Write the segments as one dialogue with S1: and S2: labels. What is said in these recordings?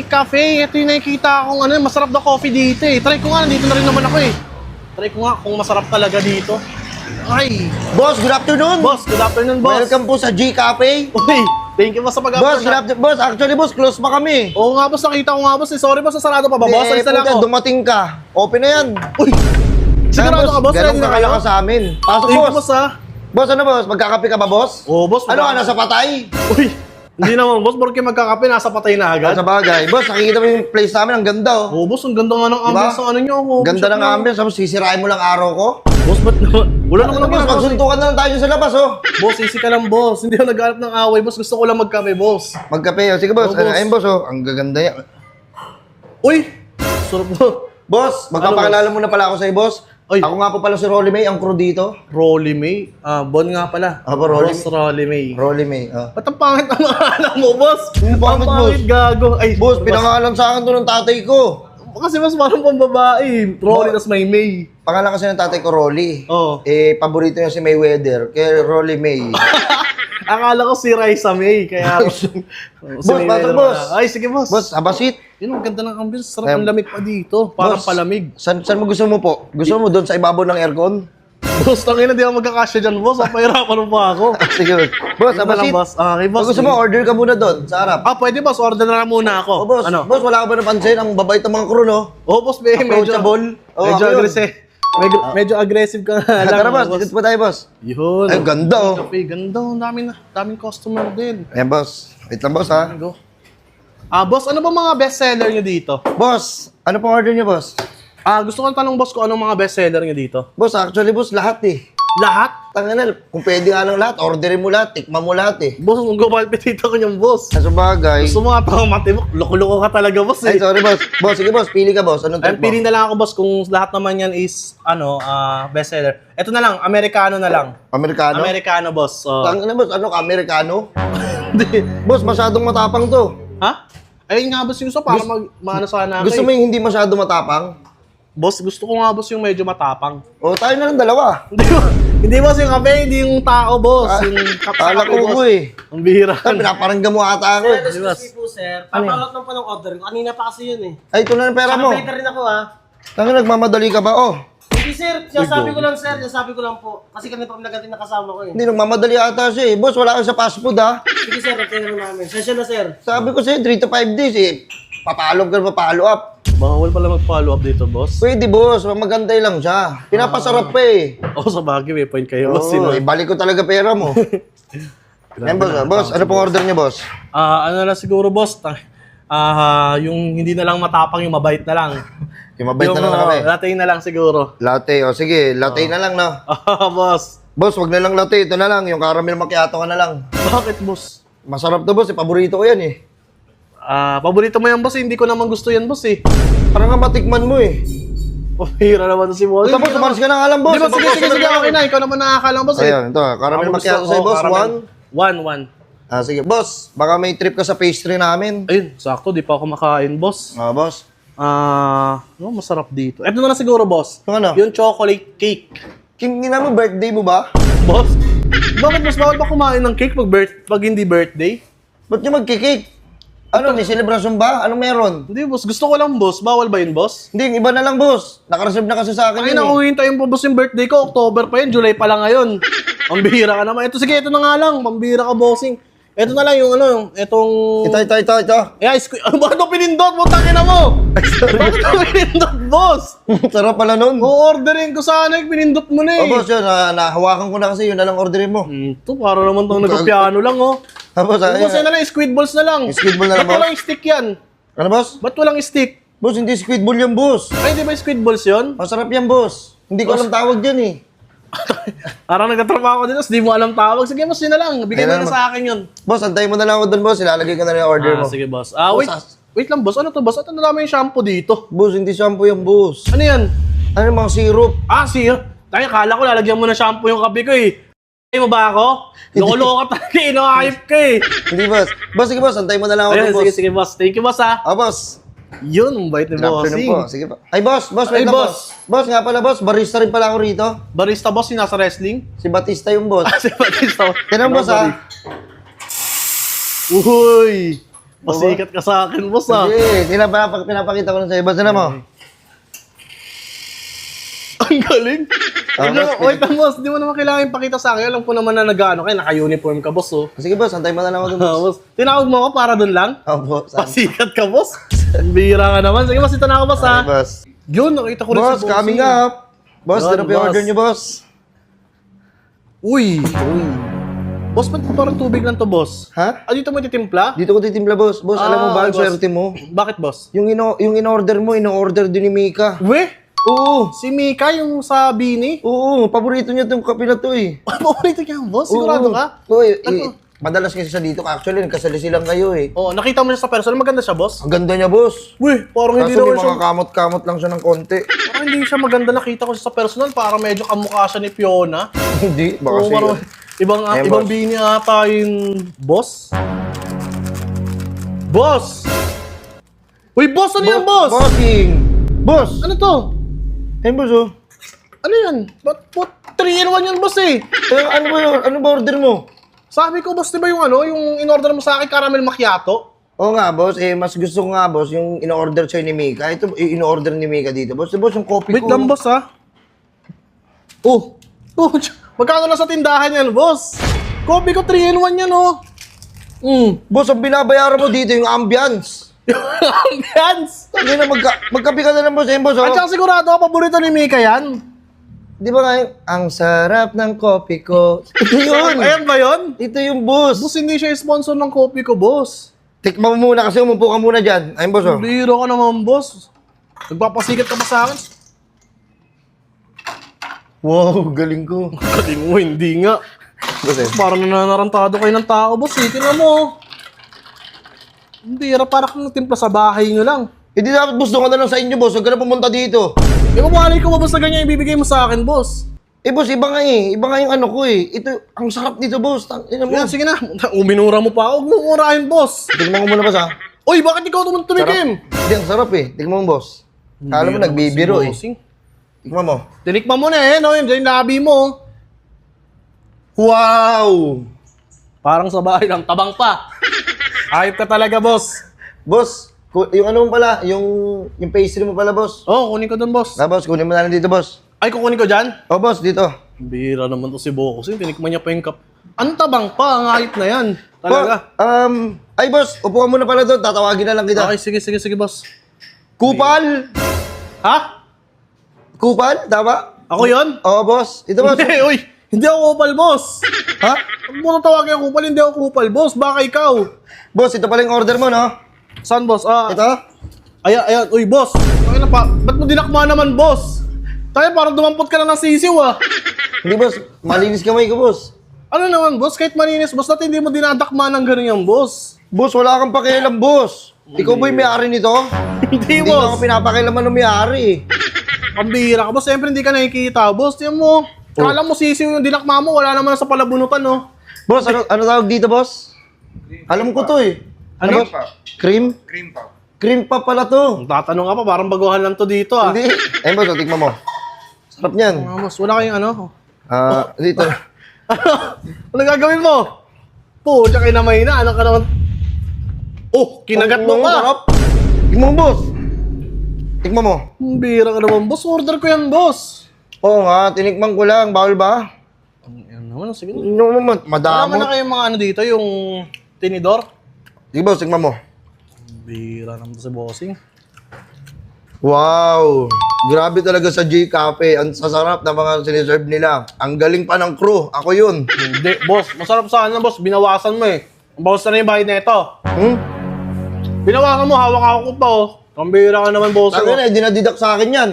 S1: Cafe, ito yung nakikita akong ano, masarap na coffee dito eh. Try ko nga, nandito na rin naman ako eh. Try ko nga kung masarap talaga dito. Ay!
S2: Boss, good afternoon.
S1: Boss, good afternoon, boss.
S2: Welcome po sa G Cafe.
S1: Uy, thank you boss sa
S2: Boss,
S1: pag-upload.
S2: boss, actually boss, close pa kami.
S1: Oo nga boss, nakita ko nga boss eh. Sorry boss, sarado pa ba boss? Alis na lang
S2: puta,
S1: ako.
S2: dumating ka. Open na yan.
S1: Uy! Sigurado ka boss,
S2: ganun
S1: ready na
S2: ka
S1: kayo?
S2: kaya sa amin. Pasok
S1: Thank you
S2: boss.
S1: boss ha.
S2: Boss, ano boss? Magkakape ka ba boss?
S1: Oo boss.
S2: Ano ka, nasa patay?
S1: Uy! Hindi naman boss, porque magkakape, nasa patay na agad.
S2: Sa bagay. Boss, nakikita mo yung place namin, ang ganda oh.
S1: Oo boss, ang ganda nga ng ambience ng ano nyo.
S2: Ganda ng ambience, tapos sisirain mo lang araw ko.
S1: Boss, ba't naman? Wala naman
S2: Ano boss,
S1: ginagawa.
S2: magsuntukan na lang tayo sa labas oh.
S1: Boss, easy ka lang boss. Hindi ako naghanap ng away boss. Gusto ko lang magkape boss.
S2: Magkape oh. Sige boss,
S1: Oo, boss.
S2: ayun boss oh. Ang gaganda yan.
S1: Uy! Sarap mo.
S2: Boss, magpapakilala muna pala ako sa'yo boss.
S1: Ay.
S2: Ako nga po pala si Rolly May, ang crew dito.
S1: Rolly May. Bon nga pala.
S2: Ako, Rolly
S1: Boss Rolly May.
S2: Rolly May, oh.
S1: Ba't ang pangit ang alam mo, boss?
S2: Ang pangit, boss.
S1: Gago. Ay,
S2: Boss, pinangalan sa akin to ng tatay ko.
S1: Kasi mas parang pambabae. Rolly, tas may May.
S2: Pangalan kasi ng tatay ko, Rolly.
S1: Oo.
S2: Eh, paborito niya si Mayweather, kaya Rolly May.
S1: Akala ko si Raisa May. Kaya...
S2: Boss, pasok, boss.
S1: Ay, sige, boss.
S2: Boss, abasit.
S1: Yun, ang ganda ng ambience. Sarap ang lamig pa dito. Parang
S2: Boss,
S1: palamig.
S2: Saan mo gusto mo po? Gusto mo doon sa ibabaw ng aircon?
S1: Boss, tangina, di ako magkakasya dyan, boss. Papahirapan mo pa ako.
S2: Sige, boss,
S1: Ito na lang,
S2: abasit.
S1: boss. Okay, boss.
S2: Pag gusto mo, order ka muna doon, sa harap.
S1: Ah, pwede, boss. Order na lang muna ako.
S2: Oh, boss,
S1: Ano?
S2: boss, wala ka ba napansin? Ang babait ng mga crew, no?
S1: Oh, boss, medyo...
S2: Approachable. Oh,
S1: Medyo
S2: ako yun.
S1: aggressive. Medyo aggressive ka na lang.
S2: Tara, boss, dito pa tayo, boss.
S1: Yun.
S2: Ay, ganda, oh.
S1: Kape, ganda. Daming customer din.
S2: Ayan, boss. Wait lang, boss, ha?
S1: Go. Boss, ano ba mga bestseller nyo dito?
S2: Boss, ano pong order niyo, boss?
S1: Gusto ko tanong, boss, kung anong mga bestseller nyo dito?
S2: Boss, actually, boss, lahat eh.
S1: Lahat?
S2: Tanganal, kung pwede nga lang lahat, orderin mo lahat, tikman mo lahat eh.
S1: Boss, kung gumapitita ko niyang boss.
S2: Sa bagay.
S1: Gusto mo nga pa matibok. Loko-loko ka talaga, boss eh.
S2: Ay, sorry, boss. Boss, sige, boss, pili ka, boss. Anong
S1: Ay,
S2: trip mo?
S1: pili na lang ako, boss, kung lahat naman yan is, bestseller. Ito na lang, Americano na lang.
S2: Amerikano?
S1: Americano, boss.
S2: Tanganal, boss, ano ka, Amerikano?
S1: Hindi.
S2: Boss, masyadong matapang to.
S1: Ha? Ayun nga, boss, yung para maano sana ako
S2: Gusto
S1: eh.
S2: mo yung hindi masyado matapang?
S1: Boss, gusto ko nga, boss, yung medyo matapang.
S2: O, tayo na lang dalawa.
S1: Hindi, boss, yung kape, hindi yung tao, boss. Yung
S2: Kala ko ko eh.
S1: Ang bihira.
S2: Ay, pinaparangga mo ata ako eh.
S1: Di ba?
S3: Excuse po, sir. Papalot lang po ng order ko. Kanina pa kasi yun eh.
S2: Ay, ito na ang pera mo.
S3: Saka rin ako ah.
S2: Tangan, nagmamadali ka ba? Oh,
S3: Hindi sir, sinasabi ko lang sir, sinasabi ko lang po. Kasi kanina pa kami naganti na kasama ko eh.
S2: hindi, nagmamadali ata siya eh. Boss, wala ka sa fast food ha.
S3: Sige sir, nagtinanong namin. Session na sir.
S2: Sabi ko sa'yo, 3 to 5 days eh. Papalo ka, papalo up.
S1: Bawal pala mag-follow up dito, boss.
S2: Pwede, boss. Magantay lang siya. Pinapasarap pa eh.
S1: Sa bagay, may point kayo, boss.
S2: Oo, ibalik ko talaga pera mo. Yan, boss. Boss, ano pong order niyo, boss?
S1: Ano na siguro, boss? Yung hindi na lang matapang, yung mabait na lang.
S2: Yung mabait na lang na kami.
S1: Latte na lang siguro.
S2: Latte. O, sige. Latte na lang, no?
S1: Boss.
S2: Boss, wag na lang latte. Ito na lang. Yung caramel macchiato ka na lang.
S1: Bakit, boss?
S2: Masarap to, boss. Paborito ko yan eh.
S1: Paborito mo yan, boss. Hindi ko naman gusto yan, boss eh.
S2: Parang nga matikman mo eh.
S1: Pahira naman si Wally.
S2: Tapos, umalis ka na nga lang, boss.
S1: Di ba, sige, okay na. Ikaw naman nakakalang, boss eh.
S2: Ayan, ito. Caramel macchiato sa'yo, boss. One. Sige. Boss, baka may trip ka sa pastry namin.
S1: Ayun, sakto. Di pa ako makain, boss.
S2: Boss.
S1: Masarap dito. Eto na lang siguro, boss.
S2: Yung ano?
S1: Yung chocolate cake.
S2: Hindi mo birthday mo ba?
S1: Boss? Bakit mas bawal ba kumain ng cake pag hindi birthday?
S2: Ba't nyo magkikik? Ano, may celebration ba? Anong meron?
S1: Hindi, boss. Gusto ko lang, boss. Bawal ba yun, boss?
S2: Hindi, yung iba na lang, boss. Nakareserve na kasi sa akin
S1: Ay,
S2: yun
S1: naku, hintayin po, boss, yung birthday ko. October pa yun. July pa lang ngayon. Ang bihira ka naman. Ito, sige, ito na nga lang. Pambihira ka, bossing. Ito na lang yung itong...
S2: Ito.
S1: Bakit mo pinindot? Butangin na mo! Bakit mo pinindot, boss?
S2: Sarap pala nun.
S1: O-orderin ko sana yung pinindot mo na eh.
S2: Boss, yun. Nahawakan ko na kasi yun na lang orderin mo.
S1: Ito, para naman itong nagpiano lang, oh.
S2: Tapos,
S1: Boss, yan na lang, squid balls na lang.
S2: Squid ball na lang,
S1: Ba't
S2: boss?
S1: walang stick yan?
S2: Ano, boss?
S1: Ba't walang stick?
S2: Boss, hindi squid ball yan, boss.
S1: Ay, di ba squid balls yun?
S2: Masarap yan, boss. Hindi ko alam tawag dyan eh.
S1: Parang nagtatrabaho ko dito, di mo alam tawag. Sige, boss, yun na lang. Bigay mo
S2: Ayun
S1: na
S2: naman.
S1: sa akin yun.
S2: Boss, antayin mo na lang ako doon, boss. Ilalagay ko na rin yung order mo.
S1: Sige, boss. Wait lang, boss. Ano to, boss? At ang dami yung shampoo dito.
S2: Boss, hindi shampoo yung boss.
S1: Ano yan?
S2: Ano yung mga syrup?
S1: Sir. Tayo, kala ko lalagyan mo ng shampoo yung kape ko eh. Ay mo ba ako? Loko-loko talaga, ino-hype ka eh.
S2: Hindi, boss. Boss, sige, boss. Antayin mo na lang ako
S1: Ayun,
S2: doon, boss.
S1: sige, boss. Thank you, boss, ha.
S2: Boss.
S1: Yun, ang bait ni
S2: Good afternoon
S1: bossing.
S2: po. Sige po. Ay, boss. Boss,
S1: Ay,
S2: wait lang,
S1: boss.
S2: Boss, nga pala, boss. Barista rin pala ako rito.
S1: Barista, boss, yung nasa wrestling.
S2: Si Batista yung boss.
S1: Si Batista.
S2: Tinan, boss, ha?
S1: Uy! Pasikat ka sa akin, boss ah.
S2: Hindi, pinapakita ko lang sa'yo. Boss, ano mo?
S1: Ang galing.
S2: boss,
S1: Wait lang, boss. Di mo naman kailangan ipakita sa akin. Alam ko naman na nag-ano kayo. Naka-uniform ka, boss, oh.
S2: Sige, boss, antay mo na lang ako dun, boss.
S1: Boss, tinawag mo ako para dun lang?
S2: Opo, saan?
S1: Pasikat ka, boss. Bira ka naman. Sige, boss, ito na ako, boss, ha.
S2: Ay, boss.
S1: Yun, nakita ko rin
S2: Boss,
S1: si
S2: coming
S1: Bossing.
S2: up. Boss,
S1: Yun,
S2: ano pa yung order
S1: boss.
S2: niyo, boss?
S1: Uy. Boss, ba't parang tubig lang to, boss?
S2: Ha?
S1: Ah, dito mo titimpla?
S2: Dito ko titimpla, boss. Boss, alam mo ba ang
S1: boss.
S2: swerte mo?
S1: Bakit, boss?
S2: Yung in-order mo, in-order din ni Mika.
S1: We?
S2: Oo.
S1: Si Mika, yung sa Bini?
S2: Oo, paborito niya itong kape na to eh.
S1: Paborito niya, boss? Sigurado ka?
S2: Oo,
S1: Ano?
S2: madalas kasi siya dito. Actually, nagkasali silang kayo eh.
S1: Oh, nakita mo siya sa personal. Maganda siya, boss?
S2: Ang ganda niya, boss.
S1: Uy, parang hindi
S2: Kaso may
S1: naman siya...
S2: mga kamot-kamot lang siya ng konti.
S1: Parang hindi siya maganda. Nakita ko siya sa personal. Parang medyo kamukha siya ni Fiona.
S2: Hindi, baka
S1: Oo,
S2: siya
S1: parang
S2: yun.
S1: ibang
S2: Ayan,
S1: ibang
S2: boss.
S1: Bini ata yung boss. Boss! Uy, boss! Ano yan, boss?
S2: Bossing! Boss!
S1: Ano to?
S2: Ayun, boss, oh.
S1: Ano yan? Ba't 3-in-1 yan, boss eh?
S2: Ano ba yun? Ano ba order mo?
S1: Sabi ko, boss, di ba yung ano, yung in-order mo sa akin, caramel macchiato?
S2: Oo nga, boss. Mas gusto ko nga, boss, yung in-order sa'yo ni Mika. Ito, in-order ni Mika dito. Boss, boss, yung coffee
S1: Wait
S2: ko.
S1: lang, boss, ha? Oh, magkano na sa tindahan yan, boss? Coffee ko 3-in-1 yan, oh.
S2: Boss, ang binabayaran mo dito yung ambience.
S1: Ambiance!
S2: Hindi na, magkape ka na lang, boss. Ayun, boss, oh.
S1: At saka sigurado ako, paborito ni Mika yan.
S2: Di ba nga yung, ang sarap ng coffee ko. Ito yun.
S1: Ayan ba yun?
S2: Ito yung boss.
S1: Boss, hindi siya sponsor ng coffee ko, boss.
S2: Tikman mo muna kasi umupo ka muna dyan. Ayun, boss, oh.
S1: Biro ka naman, boss. Nagpapasikat ka pa sa akin.
S2: Wow, galing ko.
S1: Kating mo, hindi nga.
S2: Boss, eh.
S1: Parang nananarantado kayo ng tao, boss. Tingnan mo. Bira, parang kang timpla sa bahay nyo lang.
S2: Hindi dapat boss, doon ka na lang sa inyo, boss. Huwag ka na pumunta dito.
S1: Eh, mabali ko ba, boss, na ganyan ibibigay mo sa akin, boss?
S2: Eh, boss, iba nga eh. Iba nga yung ano ko eh. Ito, ang sarap dito, boss. Tingnan mo.
S1: Yan, sige na. Uminura mo pa. Huwag mo murahin, boss.
S2: Tignan mo muna, boss, ha?
S1: Uy, bakit ikaw tumikim?
S2: Sarap. Hindi, ang sarap eh. Tignan mo, boss. Kala mo nagbibiro eh.
S1: Bossing.
S2: Tignan mo.
S1: Tinikman mo na eh, no? Yung labi mo.
S2: Wow!
S1: Parang sa bahay lang, tabang pa. Ayop ka talaga, boss.
S2: Boss, yung ano mo pala, yung pastry mo pala, boss.
S1: Oh, kunin ko dun, boss.
S2: Boss, kunin mo na lang dito, boss.
S1: Ay, kukunin ko dyan?
S2: Oh, boss, dito.
S1: Bira naman to si Bokusing. Tinikman niya pa yung cup. Anong tabang pa? Ang ayop na yan. Talaga.
S2: Ay, boss, upo ka muna pala doon. Tatawagin na lang kita.
S1: Okay, sige, boss.
S2: Kupal!
S1: Ha?
S2: Kupal, tama?
S1: Ako yon?
S2: Oo, boss. Ito, boss.
S1: Hindi, uy. Hindi ako kupal, boss.
S2: Ha?
S1: Huwag mo nang tawagin ako kupal, hindi ako kupal, boss. Baka ikaw.
S2: Boss, ito pala yung order mo, no?
S1: Saan, boss?
S2: Ito?
S1: Ayan. Uy, boss. Ay na pa. Ba't mo dinakma naman, boss? Tayo, parang dumampot ka na ng sisiw, ah.
S2: Hindi, boss. Malinis kamay ko, boss.
S1: Ano naman, boss? Kahit malinis, boss, natin hindi mo dinadakma ng ganun yan, boss.
S2: Boss, wala kang pakialam, boss. Ikaw ba yung may-ari nito?
S1: Hindi,
S2: Hindi
S1: boss.
S2: ako pinapakailaman ng may-ari.
S1: Pambihira ka, boss. Siyempre, hindi ka nakikita, boss. Tiyan mo. Kala mo sisiw yung dinakma mo, wala naman sa palabunutan, no?
S2: Boss, ano tawag dito, boss? Alam ko to eh.
S1: Ano?
S2: boss? Cream? Cream pa pala to.
S1: Tatanong ka pa, parang baguhan lang to dito, ah.
S2: Hindi. Ayun, boss, tignan mo. Sarap niyan.
S1: Boss, wala kayong ano?
S2: Dito.
S1: Ano gagawin mo? Po, tsaka inamay na. Ano ka naman? Oh, kinagat mo pa.
S2: Sarap. Tignan mo, boss. Tignan mo.
S1: Bira ka naman, boss. Order ko yan, boss.
S2: Oo nga, tinikman ko lang. Bawal ba?
S1: Yan naman, sige.
S2: No,
S1: Wala
S2: madamo.
S1: na kayong mga ano dito, yung tinidor.
S2: Sige, boss, tignan mo.
S1: Bira naman to si bossing.
S2: Wow! Grabe talaga sa J Cafe. Ang sasarap na mga siniserve nila. Ang galing pa ng crew. Ako yun.
S1: Hindi, boss. Masarap sana, boss. Binawasan mo eh. Ang bawas na yung bayad na ito. Binawasan mo, hawak-hawak ko pa oh. Pambira ka naman, boss.
S2: Sabi na, dinadidak sa akin yan.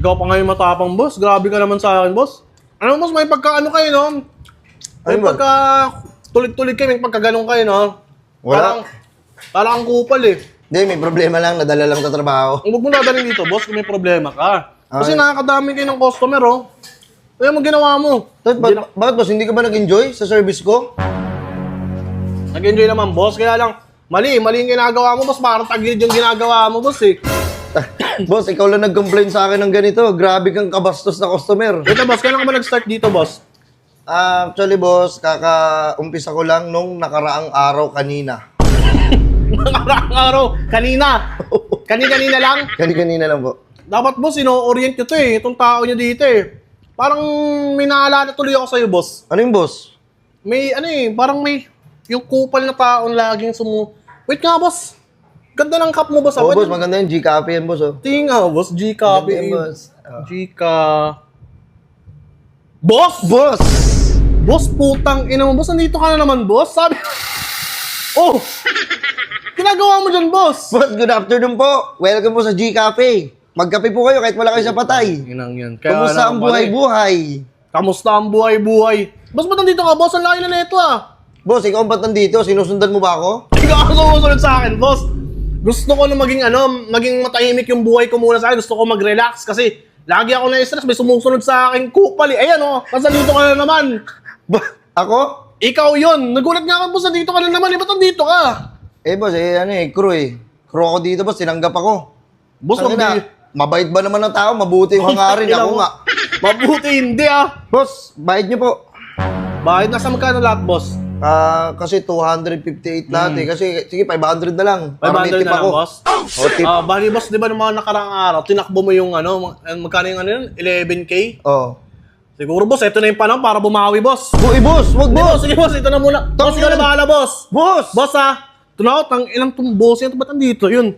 S1: Ikaw pa ngayon matapang, boss. Grabe ka naman sa akin, boss. Ano, boss, may pagka-ano kayo, no? May
S2: Ano ba?
S1: pagka... Tulig-tulig kayo, may pagka-ganong kayo, no?
S2: Wala.
S1: Parang ang kupal eh.
S2: Hindi, may problema lang. Nadala lang sa trabaho.
S1: Huwag mo nadalhin dito, boss, kung may problema ka. Kasi
S2: Ay.
S1: nakakadami kayo ng customer, oh. Kaya mo ginawa mo.
S2: Bakit, boss? Hindi ka ba nag-enjoy sa service ko?
S1: Nag-enjoy naman, boss. Kaya lang, mali yung ginagawa mo, boss. Parang tagilid yung ginagawa mo, boss, eh.
S2: Boss, ikaw lang nag-complain sa akin ng ganito. Grabe kang kabastos na customer.
S1: Ito, boss, kailan ka ba nag-start dito, boss?
S2: Actually, boss, kaka-umpisa ko lang nung nakaraang araw kanina.
S1: Nakaraang araw. Kanina. Kanina lang.
S2: Kanina lang po.
S1: Dapat boss, ino-orient nyo to eh. Itong tao nyo dito eh. Parang may naalala tuloy ako sa'yo, boss.
S2: Ano yung boss?
S1: May ano eh, parang may yung kupal na taong laging Wait nga, boss. Ganda ng cup mo, boss.
S2: Oh, boss, maganda yung G-Copy yan, boss. Oh.
S1: Tingin nga, boss. G-Copy.
S2: Maganda yan, boss. Oh.
S1: G-Ca... Boss!
S2: Boss!
S1: Boss, putang ina mo. Boss, nandito ka na naman, boss. Sabi... Oh! Ginagawa mo dyan, boss.
S2: Boss, good afternoon po. Welcome po sa G-Copy. Magkape po kayo kahit wala kayo sa patay.
S1: Inang yan.
S2: Kamusta ang buhay-buhay?
S1: Kamusta ang buhay-buhay? Boss, ba't nandito ka, boss? Ang laki na neto, ah.
S2: Boss, ikaw ba't nandito? Sinusundan mo ba ako?
S1: Ikaw ang sumusunod sa akin, boss. Gusto ko na maging matahimik yung buhay ko muna sa akin. Gusto ko mag-relax kasi lagi ako na-stress. May sumusunod sa akin kupal eh. Ayan, oh. Kasi nandito ka na naman.
S2: Ako?
S1: Ikaw yun. Nagulat nga ako, boss. Nandito ka na naman. Ba't nandito ka?
S2: Boss, crew eh. Crew ako dito, boss. Tinanggap ako.
S1: Boss,
S2: Mabait ba naman ang tao? Mabuti yung hangarin. Ako nga.
S1: Mabuti, hindi ah.
S2: Boss, bayad niyo po.
S1: Bakit? Nasa magkano lahat, boss?
S2: Kasi 258 lahat eh. Kasi, sige, 500 na lang. Para may
S1: 500
S2: tip
S1: na lang,
S2: ako.
S1: boss.
S2: Tip.
S1: Bali, boss, di ba ng mga nakaraang araw, tinakbo mo yung magkano yung yun? 11K?
S2: Oh.
S1: Siguro, boss, ito na yung panahon para bumawi, boss.
S2: Boss, wag
S1: Hindi,
S2: boss.
S1: boss, sige, boss, ito na muna. Boss, ikaw na bahala, boss.
S2: Boss!
S1: Boss, tang ilang tong boss yan, ba't andito? Yun.